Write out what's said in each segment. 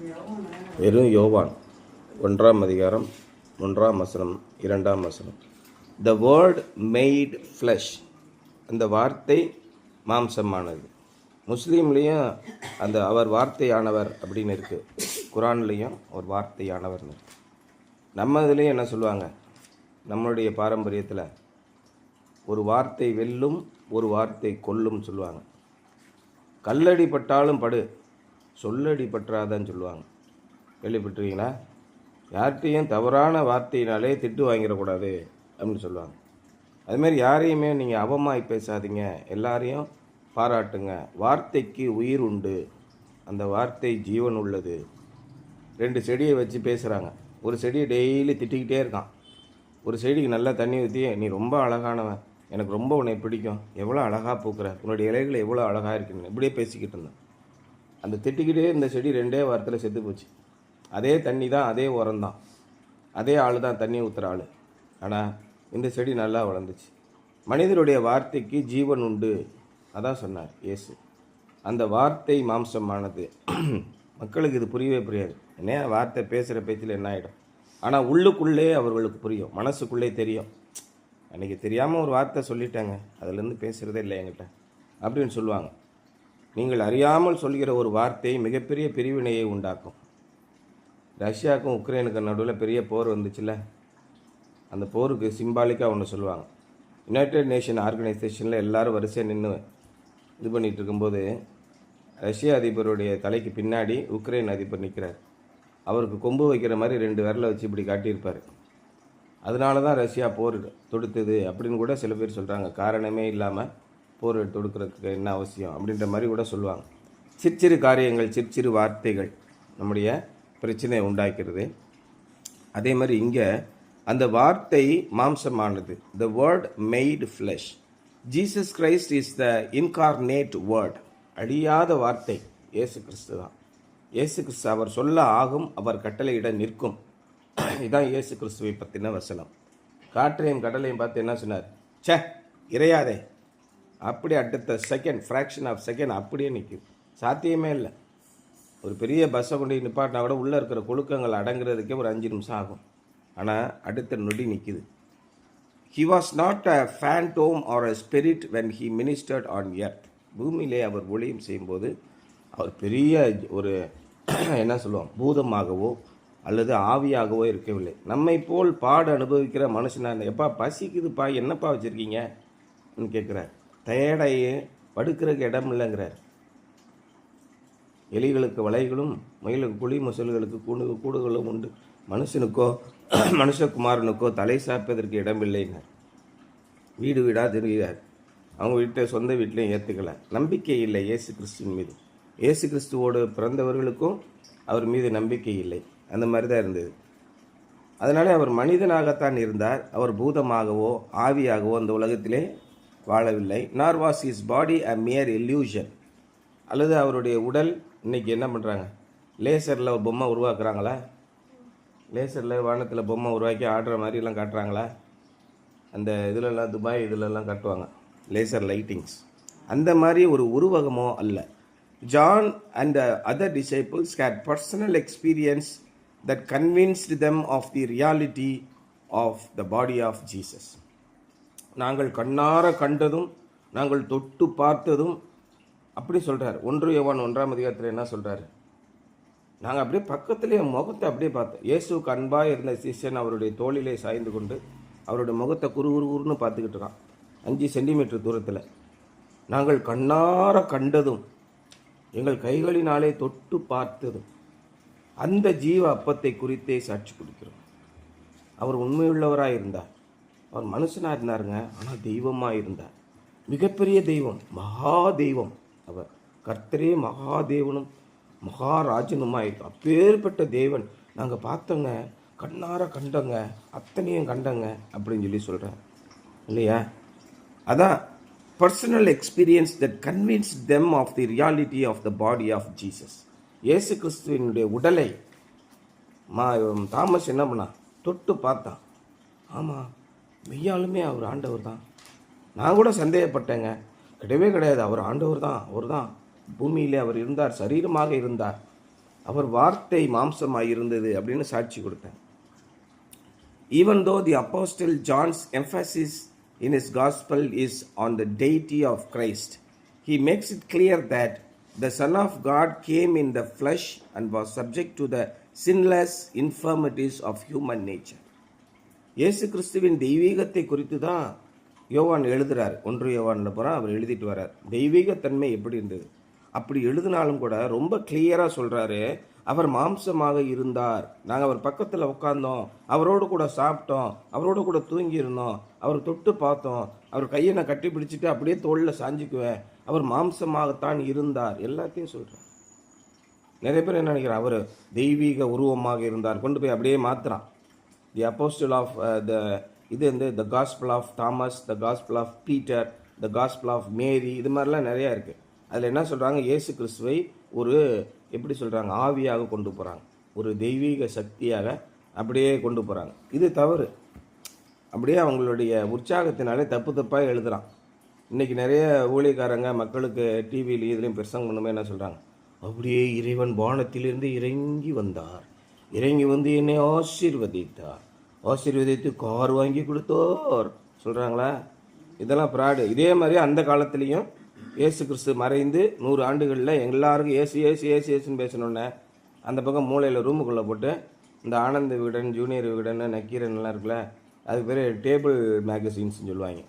வெறும் யோவான் 1ஆம் அதிகாரம் 1ஆம் வசனம் 2ஆம் வசனம். த வேர்ட் மேட் ஃப்ளஷ், அந்த வார்த்தை மாம்சமானது. முஸ்லீம்லேயும் அந்த அவர் வார்த்தையானவர் அப்படின்னு இருக்குது, குரான்லேயும் ஒரு வார்த்தையானவர்னு இருக்குது. நம்ம இதுலேயும் என்ன சொல்லுவாங்க, நம்மளுடைய பாரம்பரியத்தில் ஒரு வார்த்தை வெல்லும், ஒரு வார்த்தை கொல்லும் சொல்லுவாங்க. கல்லடி பட்டாலும் படு, சொல்லடி பற்றாதான்னு சொல்லுவாங்க. கேள்விப்பட்டிருக்கீங்களா? யார்கிட்டையும் தவறான வார்த்தையினாலே திட்டு வாங்கிடக்கூடாது அப்படின்னு சொல்லுவாங்க. அதுமாரி யாரையுமே நீங்கள் அவமாய் பேசாதீங்க, எல்லாரையும் பாராட்டுங்க. வார்த்தைக்கு உயிர் உண்டு, அந்த வார்த்தை ஜீவன் உள்ளது. 2 செடியை வச்சு பேசுகிறாங்க. ஒரு செடியை டெய்லி திட்டிக்கிட்டே இருக்கான். ஒரு செடிக்கு நல்லா தண்ணி ஊற்றி, நீ ரொம்ப அழகானவன், எனக்கு ரொம்ப உன்னை பிடிக்கும், எவ்வளோ அழகாக பூக்கிற, உன்னுடைய இலைகள் எவ்வளோ அழகாக இருக்குன்னு இப்படியே பேசிக்கிட்டு இருந்தேன். அந்த திட்டிக்கிட்டே இந்த செடி 2 வாரத்தில் செத்து போச்சு. அதே தண்ணி தான், அதே உரம் தான், அதே ஆள் தான் தண்ணி ஊற்றுற ஆள். ஆனால் இந்த செடி நல்லா வளர்ந்துச்சு. மனிதனுடைய வார்த்தைக்கு ஜீவன் உண்டு, அதான் சொன்னார் இயேசு. அந்த வார்த்தை மாம்சமானது. மக்களுக்கு இது புரியவே புரியாது. என்ன வார்த்தை பேசுகிற பேச்சில் என்ன ஆகிடும். ஆனால் உள்ளுக்குள்ளே அவர்களுக்கு புரியும், மனசுக்குள்ளே தெரியும். அன்றைக்கி தெரியாமல் ஒரு வார்த்தை சொல்லிட்டாங்க, அதுலேருந்து பேசுகிறதே இல்லை என்கிட்ட அப்படின்னு சொல்லுவாங்க. நீங்கள் அறியாமல் சொல்கிற ஒரு வார்த்தை மிகப்பெரிய பிரிவினையை உண்டாக்கும். ரஷ்யாவுக்கும் உக்ரைனுக்கும் நடுவில் பெரிய போர் வந்துச்சுல்ல, அந்த போருக்கு சிம்பாலிக்காக ஒன்று சொல்லுவாங்க. யுனைடெட் நேஷன் ஆர்கனைசேஷனில் எல்லோரும் வரிசையாக நின்று இது பண்ணிகிட்டு இருக்கும்போது ரஷ்ய அதிபருடைய தலைக்கு பின்னாடி உக்ரைன் அதிபர் நிற்கிறார். அவருக்கு கொம்பு வைக்கிற மாதிரி 2 விரலை வச்சு இப்படி காட்டியிருப்பார். அதனால தான் ரஷ்யா போர் தொடுத்தது அப்படின்னு கூட சில பேர் சொல்கிறாங்க. காரணமே இல்லாமல் போர் தொடுக்கிறதுக்கு என்ன அவசியம் அப்படின்ற மாதிரி கூட சொல்லுவாங்க. சிற்சிறு காரியங்கள், சிற்சிறு வார்த்தைகள் நம்முடைய பிரச்சனையை உண்டாக்கிறது. அதே மாதிரி இங்கே அந்த வார்த்தை மாம்சமானது. The word made flesh. Jesus Christ is the incarnate word. அழியாத வார்த்தை இயேசு கிறிஸ்து தான். இயேசு கிறிஸ்து அவர் சொல்ல ஆகும், அவர் கட்டளையிட நிற்கும். இதுதான் இயேசு கிறிஸ்துவை பற்றின வசனம். காற்றையும் கடலையும் பார்த்து என்ன சொன்னார்? சே இறையாதே, அப்படி அடுத்த செகண்ட், ஃப்ராக்ஷன் ஆஃப் செகண்ட் அப்படியே நிற்கும். சாத்தியமே இல்லை. ஒரு பெரிய பஸ்ஸை கொண்டு நிப்பாட்டினா கூட உள்ளே இருக்கிற குலுக்கங்கள் அடங்குறதுக்கே ஒரு 5 நிமிஷம் ஆகும். ஆனால் அடுத்த நொடி நிற்கிது. He was not a phantom or a spirit when he ministered on earth. பூமியிலே அவர் ஊழியம் செய்யும்போது அவர் பெரிய ஒரு என்ன சொல்லுவோம், பூதமாகவோ அல்லது ஆவியாகவோ இருக்கவில்லை. நம்மை போல் பாடு அனுபவிக்கிற மனுஷனாக, எப்பா பசிக்குதுப்பா, என்னப்பா வச்சுருக்கீங்க கேட்குறார். டயர்டாகி படுக்கிறதுக்கு இடம் இல்லைங்கிறார். எலிகளுக்கு வலைகளும் மயிலுக்கு குழி, முசல்களுக்கு கூடுகளும் உண்டு, மனுஷனுக்கோ மனுஷகுமாரனுக்கோ தலை சாப்பதற்கு இடமில்லைன்னார். வீடு வீடாக திருகிறார். அவங்க வீட்டை சொந்த வீட்டிலையும் ஏற்றுக்கலை. நம்பிக்கை இல்லை இயேசு கிறிஸ்துவின் மீது. இயேசு கிறிஸ்துவோடு பிறந்தவர்களுக்கும் அவர் மீது நம்பிக்கை இல்லை. அந்த மாதிரி தான் இருந்தது. அதனாலே அவர் மனிதனாகத்தான் இருந்தார். அவர் பூதமாகவோ ஆவியாகவோ அந்த உலகத்திலே வாழவில்லை. Nor was his body a mere illusion. அல்லது அவருடைய உடல், இன்றைக்கி என்ன பண்ணுறாங்க, லேசரில் ஒரு பொம்மை உருவாக்குறாங்களா? லேசரில் வானத்தில் பொம்மை உருவாக்கி ஆடுற மாதிரிலாம் காட்டுறாங்களா? அந்த இதிலெல்லாம் துபாய் இதிலெல்லாம் காட்டுவாங்க, லேசர் லைட்டிங்ஸ். அந்த மாதிரி ஒரு உருவகமோ அல்ல. John and the other disciples had personal experience that convinced them of the reality of the body of Jesus. நாங்கள் கண்ணார கண்டதும் நாங்கள் தொட்டு பார்த்ததும் அப்படி சொல்கிறார். 1 யோவான் 1ஆம் அதிகாரத்தில் என்ன சொல்கிறாரு? நாங்கள் அப்படியே பக்கத்துலேயே முகத்தை அப்படியே பார்த்தோம். இயேசுக்கு அன்பாக இருந்த சிஷ்யன் அவருடைய தோளிலே சாய்ந்து கொண்டு அவருடைய முகத்தை குறுகுறுன்னு பார்த்துக்கிட்டு இருக்கான் 5 சென்டிமீட்டர் தூரத்தில். நாங்கள் கண்ணார கண்டதும் எங்கள் கைகளினாலே தொட்டு பார்த்ததும் அந்த ஜீவ அப்பத்தை குறித்தே சாட்சி கொடுக்கிறோம். அவர் உண்மையுள்ளவராக இருந்தார். அவர் மனுஷனாக இருந்தாருங்க, ஆனால் தெய்வமாக இருந்தார். மிகப்பெரிய தெய்வம், மகா தெய்வம். அவர் கர்த்தரே மகாதேவனும் மகாராஜனுமாக இருக்கும். அப்பேற்பட்ட தேவன் நாங்கள் பார்த்தோங்க, கண்ணார கண்டோங்க, அத்தனையும் கண்டங்க அப்படின்னு சொல்லி சொல்கிறார் இல்லையா? அதான் personal experience that convince them of the reality of the body of Jesus. இயேசு கிறிஸ்துவினுடைய உடலை தாமஸ் என்ன பண்ணா? தொட்டு பார்த்தான். ஆமாம், மெய்யாலுமே அவர் ஆண்டவர் தான். நான் கூட சந்தேகப்பட்டேங்க, கிடையவே கிடையாது, அவர் ஆண்டவர் தான், அவர் தான் பூமியிலே அவர் இருந்தார், சரீரமாக இருந்தார். அவர் வார்த்தை மாம்சமாயிருந்தது அப்படின்னு சாட்சி கொடுத்தார். Even though the Apostle John's emphasis in his gospel is on the deity of Christ, he makes it clear that the Son of God came in the flesh and was subject to the sinless infirmities of human nature. இயேசு கிறிஸ்துவின் தெய்வீகத்தை குறித்து தான் யோவான் எழுதுறார். 1 யோவானில் போகிறான், அவர் எழுதிட்டு வர்றார். தெய்வீகத்தன்மை எப்படி இருந்தது அப்படி எழுதினாலும் கூட ரொம்ப கிளியராக சொல்கிறாரு, அவர் மாம்சமாக இருந்தார், நாங்கள் அவர் பக்கத்தில் உட்கார்ந்தோம், அவரோடு கூட சாப்பிட்டோம், அவரோடு கூட தூங்கியிருந்தோம், அவர் தொட்டு பார்த்தோம், அவர் கையை நான் கட்டி பிடிச்சிட்டு அப்படியே தோளில் சாஞ்சிக்குவேன், அவர் மாம்சமாகத்தான் இருந்தார், எல்லாத்தையும் சொல்கிறார். நிறைய பேர் என்ன நினைக்கிறார், அவர் தெய்வீக உருவமாக இருந்தார், கொண்டு போய் அப்படியே மாற்றுறான். தி அப்போஸ்டல் ஆஃப் இது வந்து the gospel of Thomas, the gospel of Peter, the gospel of Mary, இது மாதிரிலாம் நிறையா இருக்குது. அதில் என்ன சொல்கிறாங்க, இயேசு கிறிஸ்துவை ஒரு எப்படி சொல்கிறாங்க, ஆவியாக கொண்டு போகிறாங்க, ஒரு தெய்வீக சக்தியாக அப்படியே கொண்டு போகிறாங்க. இது தவறு. அப்படியே அவங்களுடைய உற்சாகத்தினாலே தப்பு தப்பாக எழுதுகிறான். இன்றைக்கி நிறைய ஊழியக்காரங்க மக்களுக்கு டிவிலையும் இதுலேயும் பிரசங்கம் பண்ணுமே என்ன சொல்கிறாங்க, அப்படியே இறைவன் வானத்திலிருந்து இறங்கி வந்தார், இறங்கி வந்து என்னை ஆசீர்வதித்தார், ஆசீர்வதித்து கார் வாங்கி கொடுத்தோர் சொல்கிறாங்களா? இதெல்லாம் ஃப்ராடு. இதே மாதிரி அந்த காலத்துலேயும் இயேசு கிறிஸ்து மறைந்து 100 ஆண்டுகளில் எல்லாருக்கும் ஏசு ஏசு ஏசு ஏசுன்னு பேசணுன்னே அந்த பக்கம் மூளையில் ரூமுக்குள்ளே போட்டு இந்த ஆனந்த விகடன், ஜூனியர் விகடன், நக்கீரன்லாம் இருக்குல்ல, அதுக்கு பேர் டேபிள் மேகசின்ஸ்னு சொல்லுவாங்க.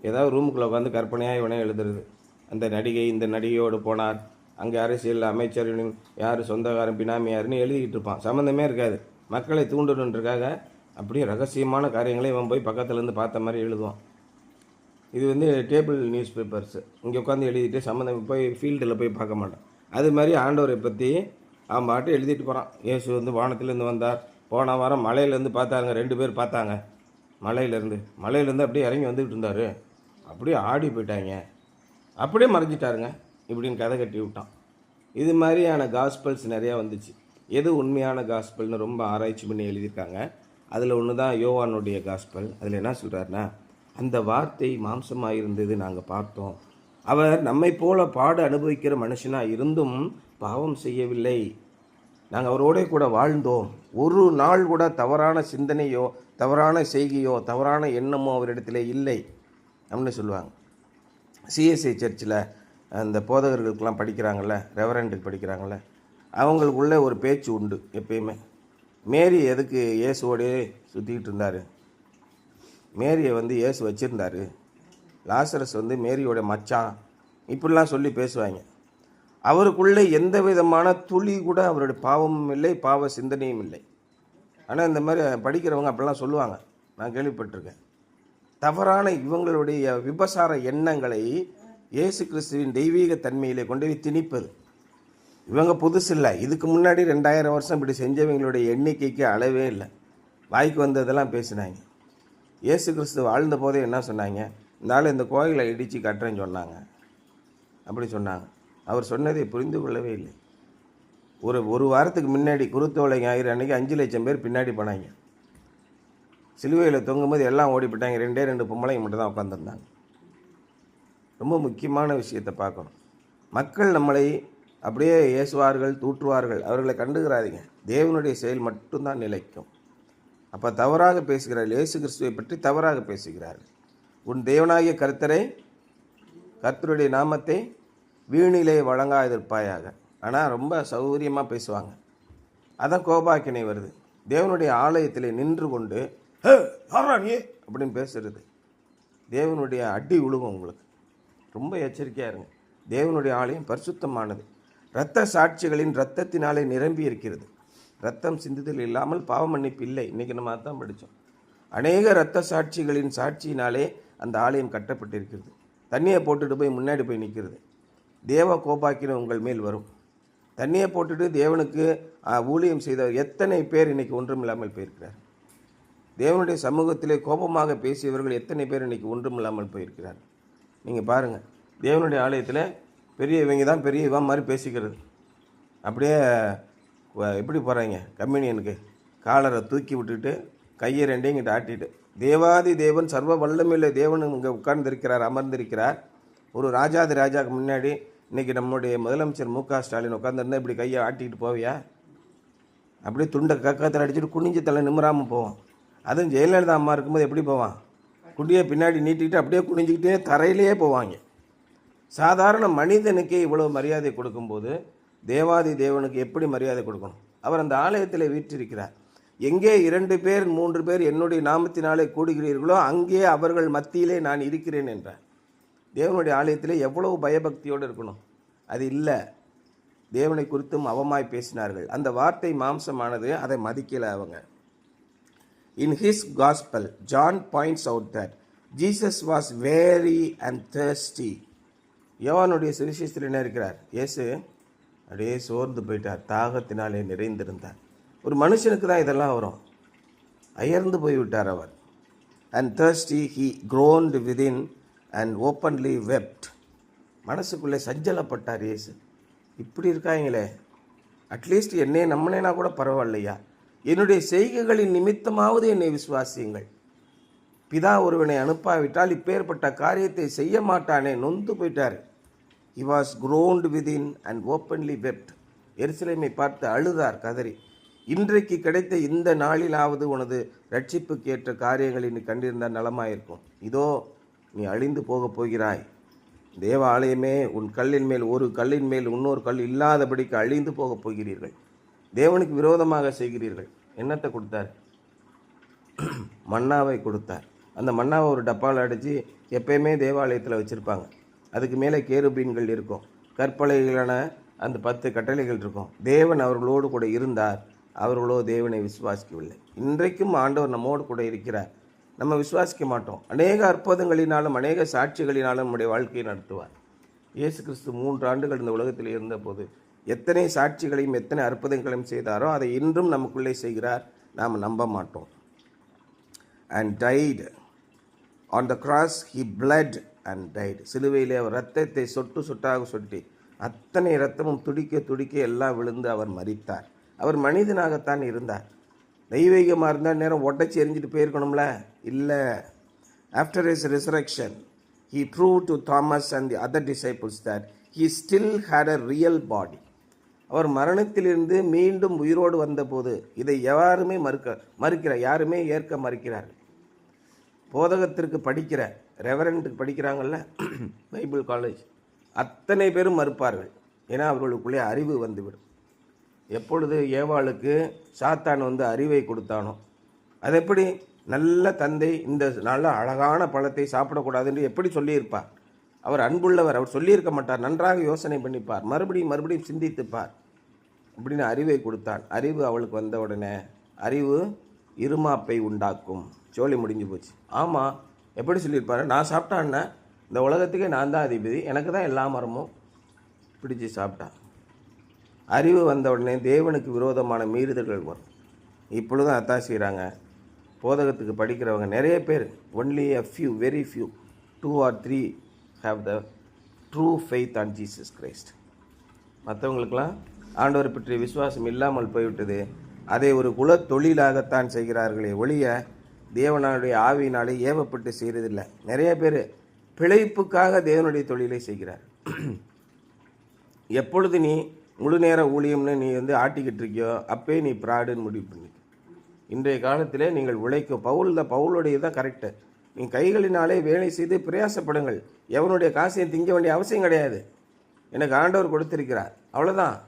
ஏதாவது ரூமுக்குள்ளே உட்காந்து கற்பனையாக இவனே எழுதுறது. அந்த நடிகை இந்த நடிகையோடு போனார், அங்கே அரசியல் அமைச்சர் யார், சொந்தக்காரன், பினாமி யாருன்னு எழுதிக்கிட்டு இருப்பான். சம்மந்தமே இருக்காது. மக்களை தூண்டணுன்றக்காக அப்படியே ரகசியமான காரியங்களை இவன் போய் பக்கத்துலேருந்து பார்த்த மாதிரி எழுதுவான். இது வந்து டேபிள் நியூஸ் பேப்பர்ஸு. இங்கே உட்காந்து எழுதிட்டு சம்மந்தம் போய் ஃபீல்டில் போய் பார்க்க மாட்டான். அது மாதிரி ஆண்டவரை பற்றி அவன் பாட்டு எழுதிட்டு போகிறான். இயேசு வந்து வானத்திலேருந்து வந்தார், போன வாரம் மலையிலேருந்து பார்த்தாங்க, 2 பேர் பார்த்தாங்க, மலையிலேருந்து அப்படியே இறங்கி வந்துக்கிட்டு இருந்தார், அப்படியே ஆடி போயிட்டாங்க, அப்படியே மறைஞ்சிட்டாருங்க இப்படின்னு கதை கட்டி விட்டான். இது மாதிரியான காஸ்பல்ஸ் நிறையா வந்துச்சு. எது உண்மையான காஸ்பல்னு ரொம்ப ஆராய்ச்சி பண்ணி எழுதியிருக்காங்க. அதில் ஒன்று தான் யோவானுடைய காஸ்பல். அதில் என்ன சொல்கிறாருன்னா, அந்த வார்த்தை மாம்சமாக இருந்தது, நாங்கள் பார்த்தோம், அவர் நம்மை போல பாடு அனுபவிக்கிற மனுஷனாக இருந்தும் பாவம் செய்யவில்லை, நாங்கள் அவரோட கூட வாழ்ந்தோம், ஒரு நாள் கூட தவறான சிந்தனையோ தவறான செய்கையோ தவறான எண்ணமோ அவரிடத்துல இல்லை அப்படின்னு சொல்லுவாங்க. சிஎஸ்ஐ சர்ச்சில் அந்த போதகர்களுக்கெல்லாம் படிக்கிறாங்கள்ல, ரெவரண்டுக்கு படிக்கிறாங்கள்ல, அவங்களுக்குள்ளே ஒரு பேச்சு உண்டு எப்பயுமே. மேரி எதுக்கு இயேசுவோடே சுற்றிக்கிட்டு இருந்தார், மேரியை வந்து இயேசு வச்சுருந்தார், லாசரஸ் வந்து மேரியோட மச்சான், இப்படிலாம் சொல்லி பேசுவாங்க. அவருக்குள்ளே எந்த விதமான துளி கூட அவருடைய பாவமும் இல்லை, பாவ சிந்தனையும் இல்லை. ஆனால் இந்த மாதிரி படிக்கிறவங்க அப்படிலாம் சொல்லுவாங்க, நான் கேள்விப்பட்டிருக்கேன். தவறான இவங்களுடைய விபசார எண்ணங்களை இயேசு கிறிஸ்துவின் தெய்வீக தன்மையிலே கொண்டு போய் திணிப்பது. இவங்க புதுசு இல்லை, இதுக்கு முன்னாடி 2000 வருஷம் இப்படி செஞ்சவங்களுடைய எண்ணிக்கைக்கு அளவே இல்லை. வாய்க்கு வந்ததெல்லாம் பேசினாங்க. இயேசு கிறிஸ்து வாழ்ந்த போதே என்ன சொன்னாங்க, இந்த ஆள் இந்த கோயிலை இடித்து கட்டுறேன்னு சொன்னாங்க, அப்படி சொன்னாங்க. அவர் சொன்னதை புரிந்து கொள்ளவே இல்லை. ஒரு வாரத்துக்கு முன்னாடி குருத்தோலை ஞாயிறு அன்றைக்கி 5 லட்சம் பேர் பின்னாடி போனாங்க. சிலுவையில் தொங்கும்போது எல்லாம் ஓடி போயிட்டாங்க, 2 பொம்பளைங்க மட்டும் தான் உட்காந்துருந்தாங்க. ரொம்ப முக்கியமான விஷயத்தை பார்க்கணும். மக்கள் நம்மளை அப்படியே ஏசுவார்கள், தூற்றுவார்கள், அவர்களை கண்டுகிறாதீங்க. தேவனுடைய செயல் மட்டும்தான் நிலைக்கும். அப்போ தவறாக பேசுகிறார்கள், இயேசு கிறிஸ்துவை பற்றி தவறாக பேசுகிறார்கள். உன் தேவனாகிய கர்த்தருடைய நாமத்தை வீணிலே வழங்காதிருப்பாயாக. ஆனால் ரொம்ப சௌகரியமாக பேசுவாங்க. அதான் கோபாக்கினை வருது. தேவனுடைய ஆலயத்தில் நின்று கொண்டு யாரா நீ அப்படின்னு பேசுறது, தேவனுடைய அடி விழுகும் உங்களுக்கு. ரொம்ப எச்சரிக்கையாக இருங்க. தேவனுடைய ஆலயம் பரிசுத்தமானது, இரத்த சாட்சிகளின் இரத்தத்தினாலே நிரம்பி இருக்கிறது. ரத்தம் சிந்துதல் இல்லாமல் பாவ மன்னிப்பு இல்லை. இன்றைக்கி நம்ம அதான் படித்தோம். அநேக இரத்த சாட்சிகளின் சாட்சியினாலே அந்த ஆலயம் கட்டப்பட்டிருக்கிறது. தண்ணியை போட்டுட்டு போய் முன்னாடி போய் நிற்கிறது. தேவ கோபாக்கின உங்கள் மேல் வரும். தண்ணியை போட்டுட்டு தேவனுக்கு ஊழியம் செய்தவர் எத்தனை பேர் இன்றைக்கி ஒன்றும் இல்லாமல் போயிருக்கிறார். தேவனுடைய சமூகத்திலே கோபமாக பேசியவர்கள் எத்தனை பேர் இன்றைக்கி ஒன்றும் இல்லாமல் போயிருக்கிறார். நீங்கள் பாருங்கள், தேவனுடைய ஆலயத்தில் பெரியவங்க தான் பெரியவன் மாதிரி பேசிக்கிறது. அப்படியே எப்படி போகிறாங்க கம்யூனியனுக்கு, காலரை தூக்கி விட்டுட்டு கையை 2 இங்கிட்ட ஆட்டிட்டு, தேவாதி தேவன் சர்வ வல்லமையுள்ள தேவன் இங்கே உட்கார்ந்திருக்கிறார், அமர்ந்திருக்கிறார். ஒரு ராஜாதி ராஜாவுக்கு முன்னாடி இன்றைக்கி நம்முடைய முதலமைச்சர் மு.க.ஸ்டாலின் உட்காந்துருந்தா இப்படி கையை ஆட்டிக்கிட்டு போவியா? அப்படியே துண்டை கக்கத்தில் அடிச்சுட்டு குனிஞ்சு தலை நிமிராமல் போவோம். அதுவும் ஜெயலலிதா அம்மா இருக்கும்போது எப்படி போவான்? குண்டியை பின்னாடி நீட்டிக்கிட்டு அப்படியே குனிஞ்சிக்கிட்டே தரையிலேயே போவாங்க. சாதாரண மனிதனுக்கே இவ்வளோ மரியாதை கொடுக்கும்போது தேவாதி தேவனுக்கு எப்படி மரியாதை கொடுக்கணும்? அவர் அந்த ஆலயத்தில் வீற்றிருக்கிறார். எங்கே 2 பேர் 3 பேர் என்னுடைய நாமத்தினாலே கூடுகிறீர்களோ அங்கே அவர்கள் மத்தியிலே நான் இருக்கிறேன் என்றார். தேவனுடைய ஆலயத்திலே எவ்வளவு பயபக்தியோடு இருக்கணும். அது இல்லை. தேவனை குறித்தும் அவமாய் பேசினார்கள். அந்த வார்த்தை மாம்சமானது, அதை மதிக்கல அவங்க. In his gospel, John points out that Jesus was weary and thirsty. யோவானுடைய சுவிசேஷத்தில் என்ன இருக்கிறார்? இயேசு அப்படியே சோர்ந்து போயிட்டார், தாகத்தினாலே நிறைந்திருந்தார். ஒரு மனுஷனுக்கு தான் இதெல்லாம் வரும். அயர்ந்து போய்விட்டார் அவர். And thirsty he groaned within and openly wept. மனசுக்குள்ளே சஞ்சலப்பட்டார் இயேசு. இப்படி இருக்காங்களே, அட்லீஸ்ட் என்னை நம்பினேனா கூட பரவாயில்லையா, என்னுடைய செய்கைகளின் நிமித்தமாவது என்னை விசுவாசியுங்கள். பிதா ஒருவனை அனுப்பாவிட்டால் இப்பேற்பட்ட காரியத்தை செய்ய மாட்டானே. நொந்து போயிட்டார். He was groaned within and openly wept. எருசலேமை பார்த்து அழுதார், கதறி. இன்றைக்கு கிடைத்த இந்த நாளிலாவது உனது ரட்சிப்புக்கு ஏற்ற காரியங்களை நீ கண்டிருந்தால் நலமாயிருக்கும். இதோ நீ அழிந்து போகப் போகிறாய். தேவ ஆலயமே, உன் கல்லின் மேல் ஒரு கல்லின் மேல் இன்னொரு கல் இல்லாதபடிக்கு அழிந்து போகப் போகிறீர்கள். தேவனுக்கு விரோதமாக செய்கிறீர்கள். என்னத்தை கொடுத்தார்? மன்னாவை கொடுத்தார். அந்த மன்னாவை ஒரு டப்பாவில் அடித்து எப்பயுமே தேவாலயத்தில் வச்சுருப்பாங்க. அதுக்கு மேலே கேருபீன்கள் இருக்கும், கற்பலைகளான அந்த 10 கட்டளைகள் இருக்கும். தேவன் அவர்களோடு கூட இருந்தார், அவர்களோ தேவனை விசுவாசிக்கவில்லை. இன்றைக்கும் ஆண்டவர் நம்மோடு கூட இருக்கிறார். நம்ம விசுவாசிக்க மாட்டோம். அநேக அற்புதங்களினாலும் அநேக சாட்சிகளினாலும் நம்முடைய வாழ்க்கையை நடத்துவார். இயேசு கிறிஸ்து 3 ஆண்டுகள் இந்த உலகத்தில் இருந்தபோது எத்தனை சாட்சிகளையும் எத்தனை அற்புதங்களையும் செய்தாரோ அதை இன்றும் நமக்குள்ளே செய்கிறார். நாம் நம்ப மாட்டோம். And died on the cross, he bled and died. சிலுவையிலே அவர் இரத்தத்தை சொட்டு சொட்டாக சொட்டி அத்தனை இரத்தமும் துடிக்க துடிக்க எல்லாம் விழுந்து அவர் மரித்தார். அவர் மனிதனாகத்தான் இருந்தார். தெய்வீகமாக இருந்தால் நேரம் உடச்சி எரிஞ்சிட்டு போயிருக்கணும்ல? இல்லை. After his resurrection, he proved to Thomas and the other disciples that he still had a real body. அவர் மரணத்திலிருந்து மீண்டும் உயிரோடு வந்தபோது இதை யாருமே மறுக்கிறார், யாருமே ஏற்க மறுக்கிறார்கள். போதகத்திற்கு படிக்கிற ரெவரண்ட்டுக்கு படிக்கிறாங்கல்ல, பைபிள் காலேஜ், அத்தனை பேரும் மறுப்பார்கள். ஏன்னா அவர்களுக்குள்ளே அறிவு வந்துவிடும். எப்பொழுது ஏவாளுக்கு சாத்தான் அறிவை கொடுத்தானோ, அது எப்படி நல்ல தந்தை இந்த நல்ல அழகான பழத்தை சாப்பிடக்கூடாதுன்னு எப்படி சொல்லியிருப்பார்? அவர் அன்புள்ளவர், அவர் சொல்லியிருக்க மாட்டார். நன்றாக யோசனை பண்ணிப்பார், மறுபடியும் சிந்தித்துப்பார். அப்படின்னு அறிவை கொடுத்தான். அறிவு அவளுக்கு வந்த உடனே அறிவு இருமாப்பை உண்டாக்கும். சோழி முடிஞ்சு போச்சு. ஆமாம், எப்படி சொல்லியிருப்பாரு? நான் சாப்பிட்டான்னா இந்த உலகத்துக்கே நான் தான் அதிபதி, எனக்கு தான் எல்லா மரமும் பிடிச்சி சாப்பிட்டான். அறிவு வந்த உடனே தேவனுக்கு விரோதமான மீறுதல்கள் வரும். இப்பொழுதும் அதான் செய்கிறாங்க. போதகத்துக்கு படிக்கிறவங்க நிறைய பேர், only a few, very few, 2 or 3 have the true faith on Jesus Christ. மற்றவங்களுக்கெல்லாம் ஆண்டவர் பற்றிய விசுவாசம் இல்லாமல் போய்விட்டது. அதை ஒரு குல தொழிலாகத்தான் செய்கிறார்களே ஒழிய தேவனுடைய ஆவியினாலே ஏவப்பட்டு செய்கிறதில்லை. நிறைய பேர் பிழைப்புக்காக தேவனுடைய தொழிலை செய்கிறார். எப்பொழுது நீ முழு நேர ஊழியம்னு நீ ஆட்டிக்கிட்டு இருக்கியோ அப்பே நீ ப்ராடுன்னு முடிவு பண்ணி. இன்றைய காலத்திலே நீங்கள் உழைக்கும் பவுலுடைய தான் கரெக்டு. நீ கைகளினாலே வேலை செய்து பிரயாசப்படுங்கள். எவனுடைய காசையும் திங்க வேண்டிய அவசியம் கிடையாது. எனக்கு ஆண்டவர் கொடுத்திருக்கிறார், அவ்வளோதான்.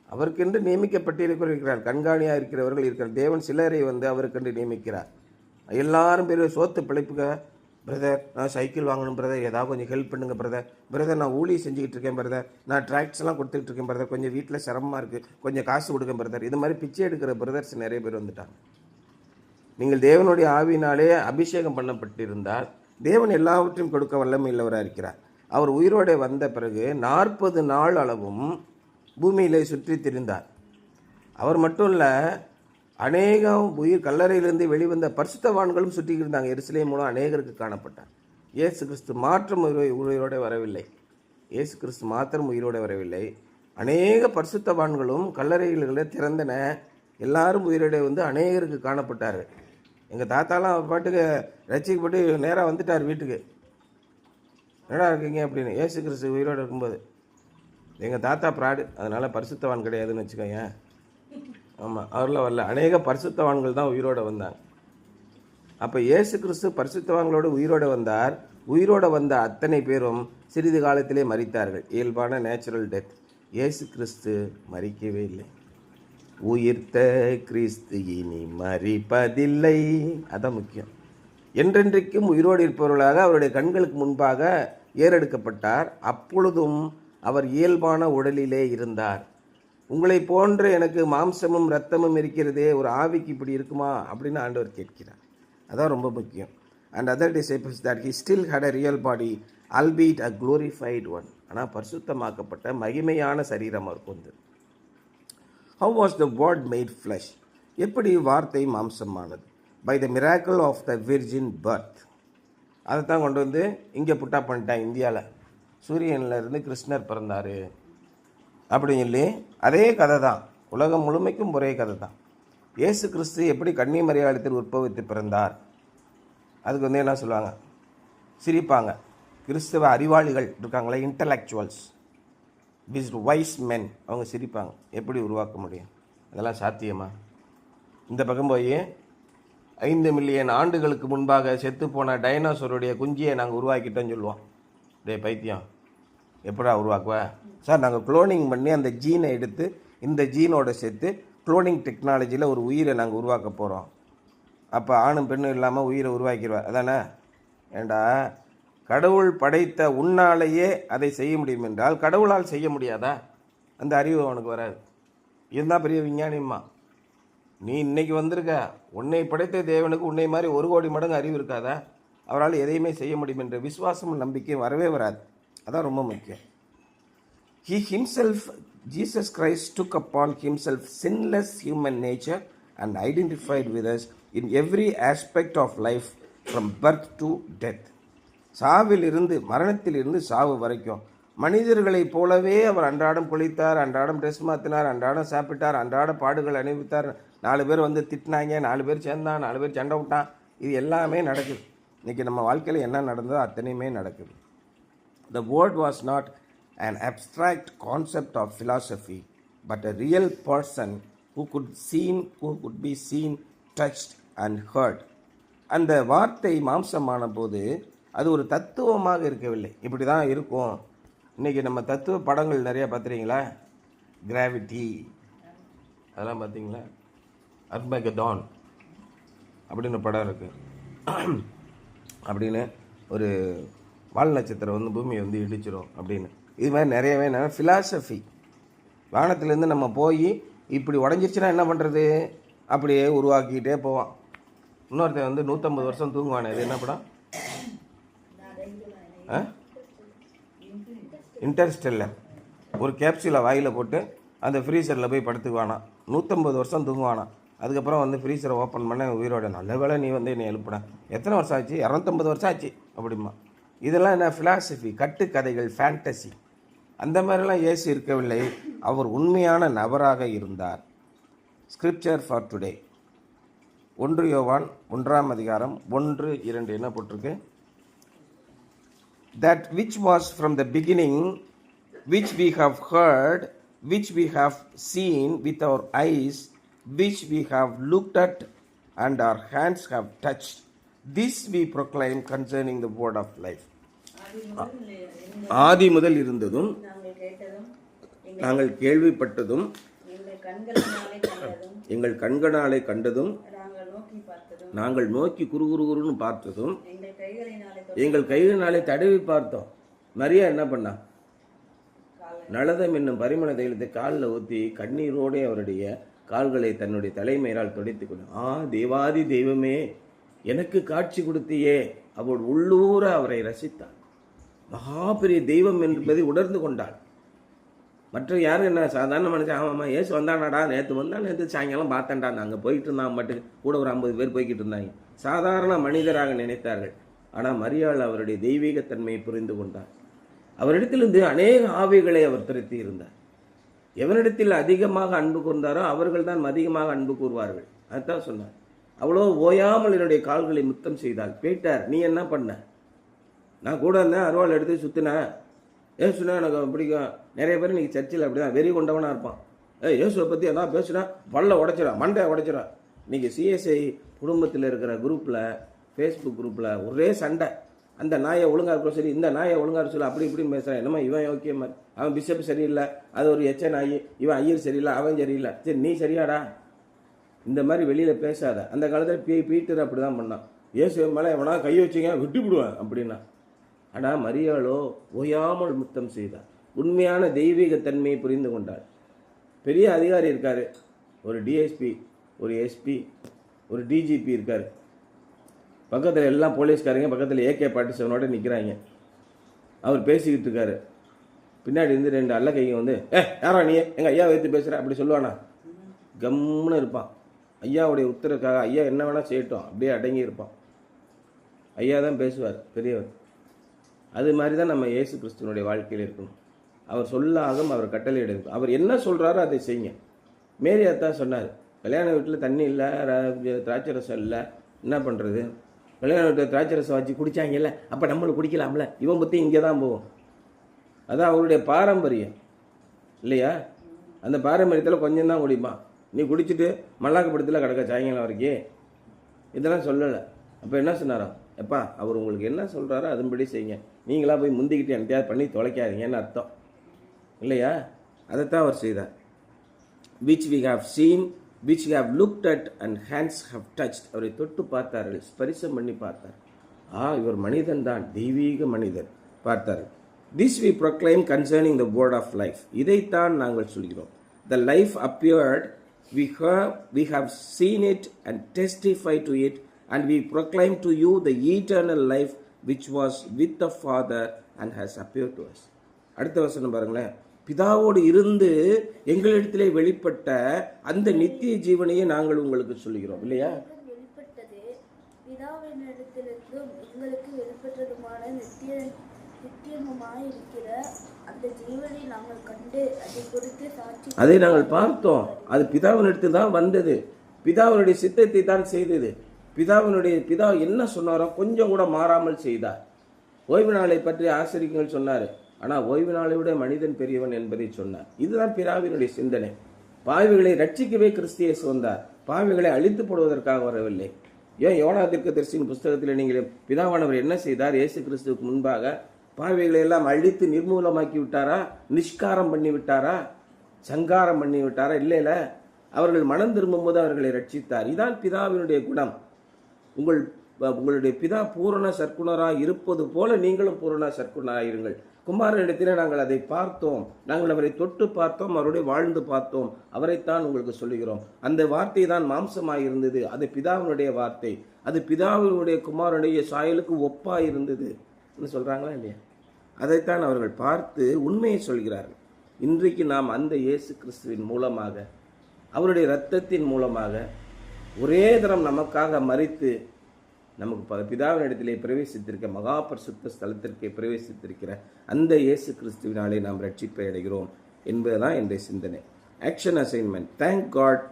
அவருக்கென்று நியமிக்கப்பட்டிருக்கிறார். கண்காணியாக இருக்கிறவர்கள் இருக்கிறார். தேவன் சிலரை அவருக்கென்று நியமிக்கிறார். எல்லாரும் பேர் சோத்து பிழைப்புக்க, பிரதர் நான் சைக்கிள் வாங்கணும் பிரதர், ஏதாவது கொஞ்சம் ஹெல்ப் பண்ணுங்கள் பிரதர் நான் ஊழியம் செஞ்சுக்கிட்டு இருக்கேன் பிரதர், நான் டிராக்ட்ஸ்லாம் கொடுத்துக்கிட்டு இருக்கேன் பிரதர், கொஞ்சம் வீட்டில் சிரமமாக இருக்குது, கொஞ்சம் காசு கொடுங்க பிரதர். இது மாதிரி பிச்சை எடுக்கிற பிரதர்ஸ் நிறைய பேர் வந்துட்டாங்க. நீங்கள் தேவனுடைய ஆவியினாலே அபிஷேகம் பண்ணப்பட்டிருந்தால் தேவன் எல்லாவற்றையும் கொடுக்க வல்லமை உள்ளவராக இருக்கிறார். அவர் உயிரோடு வந்த பிறகு 40 நாள் அளவும் பூமியிலே சுற்றி திரிந்தார். அவர் மட்டும் இல்லை, அநேகம் உயிர் கல்லறையிலிருந்து வெளிவந்த பரிசுத்தவான்களும் சுற்றி இருந்தாங்க. எருசலேம் மூலம் அநேகருக்கு காணப்பட்டார். இயேசு கிறிஸ்து மாற்றம் உயிரோடு வரவில்லை. இயேசு கிறிஸ்து மாத்திரம் உயிரோடு வரவில்லை. அநேக பரிசுத்தவான்களும் கல்லறைகளில் திறந்தன. எல்லாரும் உயிரோடு அநேகருக்கு காணப்பட்டார்கள். எங்கள் தாத்தாலாம் அவர் பாட்டுக்கு ரசிக்கப்பட்டு நேராக வந்துட்டார் வீட்டுக்கு. என்னடா இருக்கீங்க அப்படின்னு. இயேசு கிறிஸ்து உயிரோடு இருக்கும்போது எங்கள் தாத்தா ப்ராடு, அதனால் பரிசுத்தவான் கிடையாதுன்னு வச்சுக்கோங்க. ஆமாம், அவரில் வரல. அநேக பரிசுத்தவான்கள் தான் உயிரோடு வந்தாங்க. அப்போ இயேசு கிறிஸ்து பரிசுத்தவான்களோடு உயிரோடு வந்தார். உயிரோடு வந்த அத்தனை பேரும் சிறிது காலத்திலே மரித்தார்கள், இயல்பான நேச்சுரல் டெத். இயேசு கிறிஸ்து மரிக்கவே இல்லை. உயிர்த்த கிறிஸ்து இனி மரிப்பதில்லை, அதான் முக்கியம். என்றென்றைக்கும் உயிரோடு இருப்பவர்களாக அவருடைய கண்களுக்கு முன்பாக ஏறெடுக்கப்பட்டார். அப்பொழுதும் அவர் இயல்பான உடலிலே இருந்தார். உங்களை போன்று எனக்கு மாம்சமும் இரத்தமும் இருக்கிறதே, ஒரு ஆவிக்கு இப்படி இருக்குமா அப்படின்னு ஆண்டவர் கேட்கிறார். அதான் ரொம்ப முக்கியம். And other disciples that he still had a real body, albeit a glorified one. ஆனால் பரிசுத்தமாக்கப்பட்ட மகிமையான சரீரம் அவருக்கு வந்தது. How was the word made flesh? எப்படி வார்த்தை மாம்சமானது? By the miracle of the virgin birth. அதை தான் கொண்டு வந்து இங்கே புட்டா பண்ணிட்டான் இந்தியாவில். சூரியனில் இருந்து கிருஷ்ணர் பிறந்தார் அப்படின்னு சொல்லி அதே கதை தான், உலகம் முழுமைக்கும் ஒரே கதை தான். இயேசு கிறிஸ்து எப்படி கன்னி மரியாளத்தில் உற்பவித்து பிறந்தார், அதுக்கு வந்து என்ன சொல்லுவாங்க, சிரிப்பாங்க. கிறிஸ்தவ அறிவாளிகள் இருக்காங்களே, இன்டலெக்சுவல்ஸ், வைஸ் மென், அவங்க சிரிப்பாங்க. எப்படி உருவாக்க முடியும், அதெல்லாம் சாத்தியமா? இந்த பக்கம் போய் 5 மில்லியன் ஆண்டுகளுக்கு முன்பாக செத்துப்போன டைனோசருடைய குஞ்சியை நாங்கள் உருவாக்கிட்டோன்னு சொல்லுவோம். டே பைத்தியம், எப்படா உருவாக்குவ சார்? நாங்கள் குளோனிங் பண்ணி அந்த ஜீனை எடுத்து இந்த ஜீனோட சேர்த்து குளோனிங் டெக்னாலஜியில் ஒரு உயிரை நாங்கள் உருவாக்க போகிறோம். அப்போ ஆணும் பெண்ணும் இல்லாமல் உயிரை உருவாக்கிடுவார், அதானே? ஏண்டா, கடவுள் படைத்த உன்னாலேயே அதை செய்ய முடியும் என்றால் கடவுளால் செய்ய முடியாதா? அந்த அறிவு அவனுக்கு வராது. இதுதான் பெரிய விஞ்ஞானியம்மா. நீ இன்னைக்கு வந்திருக்க, உன்னை படைத்த தேவனுக்கு உன்னை மாதிரி 1 கோடி மடங்கு அறிவு இருக்காதா? அவரால் எதையுமே செய்ய முடியும் என்ற விசுவாசமும் நம்பிக்கையும் வரவே வராது. அதான் ரொம்ப முக்கியம். He himself, Jesus Christ, took upon himself sinless human nature and identified with us in every aspect of life from birth to death. சாவில் இருந்து, மரணத்தில் இருந்து சாவு வரைக்கும் மனிதர்களைப் போலவே அவர் அன்றாடம் குளித்தார், அன்றாடம் ட்ரெஸ் மாற்றினார், அன்றாடம் சாப்பிட்டார், அன்றாட பாடுகள் அணிவித்தார். 4 பேர் வந்து திட்டினாங்க, 4 பேர் சேர்ந்தான், 4 பேர் சண்டை விட்டான். இது எல்லாமே நடக்குது. இன்றைக்கி நம்ம வாழ்க்கையில் என்ன நடந்ததோ அத்தனையுமே நடக்குது. The word was not an abstract concept of philosophy, but a real person who could be seen, touched and heard. அந்த வார்த்தை மாம்சமான போது அது ஒரு தத்துவமாக இருக்கவில்லை. இப்படி தான் இருக்கும். இன்றைக்கி நம்ம தத்துவ படங்கள் நிறையா பார்த்துறீங்களா? கிராவிட்டி, அதெல்லாம் பார்த்தீங்களா? அர்மகெடான் அப்படின்னு படம் இருக்குது. அப்படின்னு ஒரு வால் நட்சத்திரம் வந்து பூமியை வந்து இடிச்சிடும் அப்படின்னு. இது மாதிரி நிறையவே ஃபிலாசபி. வானத்திலேருந்து நம்ம போய் இப்படி உடஞ்சிருச்சுன்னா என்ன பண்ணுறது, அப்படியே உருவாக்கிக்கிட்டே போவான். இன்னொருத்தன் வந்து 150 வருஷம் தூங்குவானே, இது என்ன படம்? இன்டர்ஸ்டெல்லர். ஒரு கேப்சூலை வாயில் போட்டு அந்த ஃப்ரீசரில் போய் படுத்துக்குவானா, 150 வருஷம் தூங்குவானா. அதுக்கப்புறம் வந்து ஃப்ரீசரை ஓப்பன் பண்ண உயிரோட, நல்ல வேளை நீ வந்து என்னை எழுப்பின, எத்தனை வருஷம் ஆச்சு? 250 வருஷம் ஆச்சு அப்படிமா. இதெல்லாம் என்ன ஃபிலாசபி, கட்டுக்கதைகள், ஃபேண்டசி. அந்த மாதிரிலாம் இயேசு இருக்கவில்லை. அவர் உண்மையான நபராக இருந்தார். ஸ்கிரிப்சர் ஃபார் டுடே, 1 யோவான் 1ஆம் அதிகாரம் 1-2 என்ன போட்டிருக்கு? That which was from the beginning, which we have heard, which we have seen with our eyes, which we have looked at and our hands have touched, this we proclaim concerning the word of life. ஆதி முதல் இருந்ததும் நாங்கள் கேள்விப்பட்டதும் எங்கள் கண்களாலே கண்டதும் நாங்கள் நோக்கி குறுகுறுன்னு பார்த்ததும் எங்கள் கைகளினாலே தடவி பார்த்தோம். மரியா என்ன பண்ணா? நளதம் என்னும் பரிமள தைலத்தை காலில் ஊற்றி கண்ணீரோடு அவருடைய கால்களை தன்னுடைய தலைமையினால் துடைத்து கொண்டு, தேவாதி தெய்வமே எனக்கு காட்சி கொடுத்தியே, அவள் உள்ளூர அவரை ரசித்தாள். மகா பெரிய தெய்வம் என்பதை உணர்ந்து கொண்டாள். மற்ற யாரும் என்ன, சாதாரண மனுஷன், ஆமாம்மா ஏசு வந்தானாடா, நேற்று சாயங்காலம் பார்த்தேன்டா, அங்கே போயிட்டு இருந்தான், மட்டும் கூட ஒரு 50 பேர் போய்கிட்டு இருந்தாங்க. சாதாரண மனிதராக நினைத்தார்கள். ஆனால் மரியாள் அவருடைய தெய்வீகத்தன்மையை புரிந்து கொண்டார். அவரிடத்திலிருந்து அநேக ஆவிகளை அவர் திருத்தி இருந்தார். எவனிடத்தில் அதிகமாக அன்பு கூர்ந்தாரோ அவர்கள் தான் அதிகமாக அன்பு கூறுவார்கள். அதுதான் சொன்னார். அவ்வளோ ஓயாமல் என்னுடைய கால்களை முத்தம் செய்தாள். பேட்டார், நீ என்ன பண்ண? நான் கூட இருந்தேன், அருவாள் எடுத்து சுற்றினேன், ஏசுனா எனக்கு பிடிக்கும். நிறைய பேர் இன்றைக்கி சர்ச்சில் அப்படி தான் வெறி கொண்டவனாக இருப்பான். இயேசுவை பற்றி எதாவது பேசுனா பல்ல உடைச்சிடா, மண்டையை உடைச்சிடா. இன்றைக்கி சிஎஸ்ஐ குடும்பத்தில் இருக்கிற குரூப்பில், ஃபேஸ்புக் குரூப்பில் ஒரே சண்டை. அந்த நாயை ஒழுங்காக இருக்கோ சரி, இந்த நாயை ஒழுங்காக சொல்லி அப்படி இப்படின்னு பேசுகிறான். என்னமா இவன் ஓகே மாதிரி, அவன் பிஷப் சரியில்லை, அது ஒரு எச்ச நாய், இவன் ஐயர் சரியில்லை, அவன் சரியில்லை. சரி நீ சரியாடா, இந்த மாதிரி வெளியில் பேசாத. அந்த காலத்தில் பீட்டர் அப்படி தான் பண்ணான். இயேசு மேலே எவனா கை வச்சிங்க விட்டு விடுவேன் அப்படின்னா. ஆனால் மரியாளோ ஓயாமல் முத்தம் செய்தார். உண்மையான தெய்வீக தன்மையை புரிந்து கொண்டார். பெரிய அதிகாரி இருக்கார், ஒரு டிஎஸ்பி, ஒரு எஸ்பி, ஒரு டிஜிபி இருக்கார். பக்கத்தில் எல்லாம் போலீஸ்காரங்க பக்கத்தில் AK-47 நிற்கிறாங்க. அவர் பேசிக்கிட்டு இருக்காரு. பின்னாடி இருந்து 2 அல்ல கைங்க வந்து யாரா நீ எங்கள் ஐயா வைத்து பேசுகிற அப்படி சொல்லுவானா? கம்முன்னு இருப்பான். ஐயாவுடைய உத்தரவுக்காக ஐயா என்ன வேணால் செய்யட்டும், அப்படியே அடங்கி இருப்பான். ஐயா தான் பேசுவார், பெரியவர். அது மாதிரி தான் நம்ம இயேசு கிறிஸ்துவனுடைய வாழ்க்கையில் இருக்கணும். அவர் சொல்லாகும், அவர் கட்டளை எடுக்கும். அவர் என்ன சொல்கிறாரோ அதை செய்யுங்க. மேரி அதான் சொன்னார், கல்யாண வீட்டில் தண்ணி இல்லை, திராட்சை ரசம் இல்லை, என்ன பண்ணுறது? கல்யாண வீட்டில் திராட்சை ரசம் வச்சு குடித்தாங்கல்ல, அப்போ நம்மளும் குடிக்கலாம்ல. இவன் பற்றி இங்கே தான் போவோம். அதான் அவருடைய பாரம்பரியம் இல்லையா? அந்த பாரம்பரியத்தில் கொஞ்சம் தான் குடிப்பான். நீ குடிச்சிட்டு மல்லாக்கப்படுத்தல கிடக்க சாயங்காலம் வரைக்கும் இதெல்லாம் சொல்லலை. அப்போ என்ன சொன்னாரோ, எப்பா அவர் உங்களுக்கு என்ன சொல்கிறாரோ அதன்படி செய்யுங்க. நீங்களாக போய் முந்திக்கிட்டு எனக்கையாவது பண்ணி தொலைக்காதீங்கன்னு அர்த்தம் இல்லையா? அதைத்தான் அவர் செய்தார். which we have seen, which we have looked at and hands have touched. அவரை தொட்டு பார்த்தார்கள், ஸ்பரிசம் பண்ணி பார்த்தார். இவர் மனிதன் தான், தெய்வீக மனிதர் பார்த்தார்கள். this we proclaim concerning the word of life. இதைத்தான் நாங்கள் சொல்கிறோம். the life appeared, we have seen it and testify to it, and we proclaim to you the eternal life which was with the Father and has appeared to us. அடுத்த வசனம் பாருங்களேன். பிதாவோடு இருந்து எங்களிடத்திலே வெளிப்பட்ட அந்த நித்திய ஜீவனையே நாங்கள் உங்களுக்கு சொல்லுகிறோம் இல்லையா? வெளிப்பட்டது பிதாவினிடத்திலிருந்தும் எங்களுக்கு வெளிப்பட்டதுமான நித்தியமாய் இருக்கிற அந்த ஜீவனை நாங்கள் கண்டு அதை குறித்து சாட்சி, அதை நாங்கள் பார்த்தோம். அது பிதாவினிடத்தில் தான் வந்தது, பிதாவினுடைய சித்தத்தை தான் செய்தது. பிதா என்ன சொன்னாரோ கொஞ்சம் கூட மாறாமல் செய்தார். ஓய்வு நாளை பற்றி ஆசிரியர்கள் சொன்னார், ஆனால் ஓய்வு நாளை விட மனிதன் பெரியவன் என்பதை சொன்னார். இதுதான் பிதாவினுடைய சிந்தனை. பாவிகளை ரட்சிக்கவே கிறிஸ்து இயேசு வந்தார், பாவிகளை அழித்து போடுவதற்காக வரவில்லை. ஏன் யோனா தீர்க்கதரிசியின் புஸ்தகத்தில் நீங்கள் பிதாவானவர் என்ன செய்தார்? இயேசு கிறிஸ்துவுக்கு முன்பாக பாவிகளை எல்லாம் அழித்து நிர்மூலமாக்கி விட்டாரா? நிஷ்காரம் பண்ணி விட்டாரா? சங்காரம் பண்ணி விட்டாரா? இல்லைல, அவர்கள் மனம் திரும்பும் போது அவர்களை ரட்சித்தார். இதான் பிதாவினுடைய குணம். உங்களுடைய பிதா பூரண சற்குணராக இருப்பது போல நீங்களும் பூரண சற்குணராக இருங்கள். குமாரனிடத்தில் நாங்கள் அதை பார்த்தோம், நாங்கள் அவரை தொட்டு பார்த்தோம், அவருடைய வாழ்ந்து பார்த்தோம், அவரைத்தான் உங்களுக்கு சொல்லுகிறோம். அந்த வார்த்தை தான் மாம்சமாக இருந்தது. அது பிதாவினுடைய வார்த்தை, அது பிதாவினுடைய குமாரனுடைய சாயலுக்கு ஒப்பாக இருந்தது சொல்கிறாங்களா இல்லையா? அதைத்தான் அவர்கள் பார்த்து உண்மையை சொல்கிறார்கள். இன்றைக்கு நாம் அந்த இயேசு கிறிஸ்துவின் மூலமாக, அவருடைய இரத்தத்தின் மூலமாக ஒரே தரம் நமக்காக மரித்து நமக்கு பிதாவினிடத்திலே பிரவேசித்திருக்க, மகா பரிசுத்த ஸ்தலத்திற்கே பிரவேசித்திருக்கிற அந்த இயேசு கிறிஸ்துவினாலே நாம் ரட்சிப்பை அடைகிறோம் என்பதுதான் என்னுடைய சிந்தனை. Action assignment. Thank God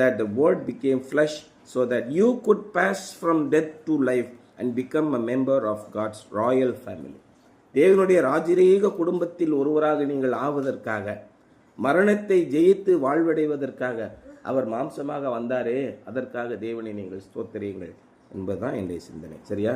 that the word became flesh so that you could pass from death to life and become a member of God's royal family. தேவனுடைய ராஜரீக குடும்பத்தில் ஒருவராக நீங்கள் ஆவதற்காக, மரணத்தை ஜெயித்து வாழ்வடைவதற்காக அவர் மாம்சமாக வந்தாரே, அதற்காக தேவனை நீங்கள் ஸ்தோத்திரியுங்கள் என்பதுதான் என்னுடைய சிந்தனை. சரியா?